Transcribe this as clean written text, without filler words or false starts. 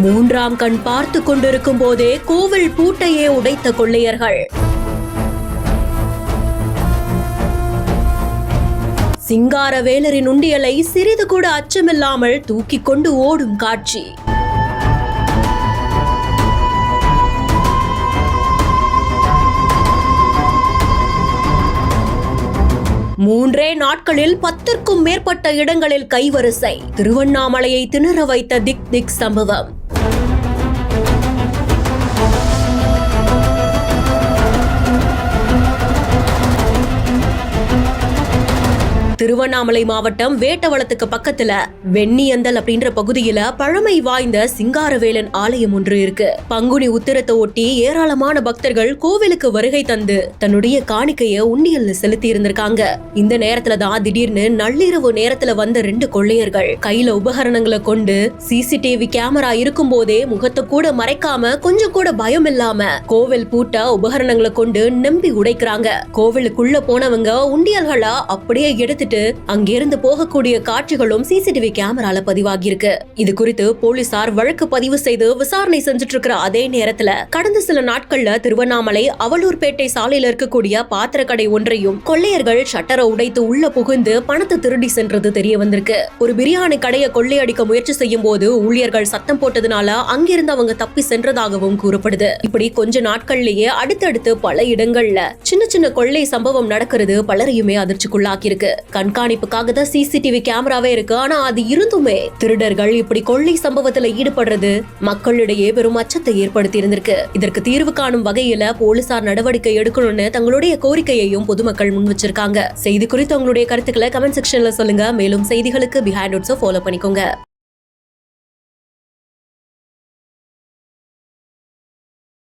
மூன்றாம் கண் பார்த்து கொண்டிருக்கும் போதே கோவில் பூட்டையே உடைத்த கொள்ளையர்கள். சிங்காரவேலரின் உண்டியலை சிறிது கூட அச்சமில்லாமல் தூக்கிக் கொண்டு ஓடும் காட்சி. மூன்றே நாட்களில் 10க்கும் மேற்பட்ட இடங்களில் கைவரிசை. திருவண்ணாமலையை திணற வைத்த திக் சம்பவம். திருவண்ணாமலை மாவட்டம் வேட்டவளத்துக்கு பக்கத்துல வெண்ணியந்தல் அப்படின்ற பகுதியில பழமை வாய்ந்த சிங்காரவேலன் ஆலயம் ஒன்று இருக்கு. பங்குனி உத்திரத்தை ஒட்டி ஏராளமான பக்தர்கள் கோவிலுக்கு வருகை தந்து தன்னுடைய காணிக்கைய உண்டியல்ல செலுத்தி இருந்திருக்காங்க. இந்த நேரத்துலதான் திடீர்னு நள்ளிரவு நேரத்துல வந்த 2 கொள்ளையர்கள் கையில உபகரணங்களை கொண்டு சிசிடிவி கேமரா இருக்கும் போதே முகத்தை கூட மறைக்காம கொஞ்சம் கூட பயம் இல்லாம கோவில் பூட்ட உபகரணங்களை கொண்டு நம்பி உடைக்கிறாங்க. கோவிலுக்குள்ள போனவங்க உண்டியல்களை அப்படியே எடுத்து அங்கிருந்து போகக்கூடிய காட்சிகளும் சிசிடிவி கேமரால பதிவாகி இருக்கு. இது குறித்து போலீசார் வழக்கு பதிவு செய்து விசாரணை செஞ்சுட்டு இருக்கிற அதே நேரத்துல கடந்த சில நாட்கள்ல திருவண்ணாமலை அவலூர்பேட்டை சாலையில இருக்கக்கூடிய பாத்திர கடை ஒன்றையும் கொள்ளையர்கள் ஷட்டரை உடைத்து உள்ள புகுந்து பணத்தை திருடி சென்றது தெரிய வந்திருக்கு. ஒரு பிரியாணி கடையை கொள்ளையடிக்க முயற்சி செய்யும் போது ஊழியர்கள் சத்தம் போட்டதுனால அங்கிருந்து அவங்க தப்பி சென்றதாகவும் கூறப்படுது. இப்படி கொஞ்ச நாட்கள்லயே அடுத்தடுத்து பல இடங்கள்ல சின்ன சின்ன கொள்ளை சம்பவம் நடக்கிறது பலரையுமே அதிர்ச்சிக்குள்ளாக்கி இருக்கு. கண்காணிப்புக்காக தான் சிசிடிவி கேமராவே இருக்கு. ஆனா அது இருந்துமே திருடர்கள் இப்படி கொள்ளை சம்பவத்துல ஈடுபடுறது மக்களிடையே பெரும் அச்சத்தை ஏற்படுத்தி இருந்திருக்கு. இதற்கு தீர்வு காணும் வகையில போலீசார் நடவடிக்கை எடுக்கணும்னு தங்களுடைய கோரிக்கையையும் பொதுமக்கள் முன் வச்சிருக்காங்க. செய்தி குறித்து உங்களுடைய கருத்துக்களை கமெண்ட் செக்ஷன்ல சொல்லுங்க. மேலும் செய்திகளுக்கு பிஹைண்ட் நோட்ஸை ஃபாலோ பண்ணிக்கோங்க.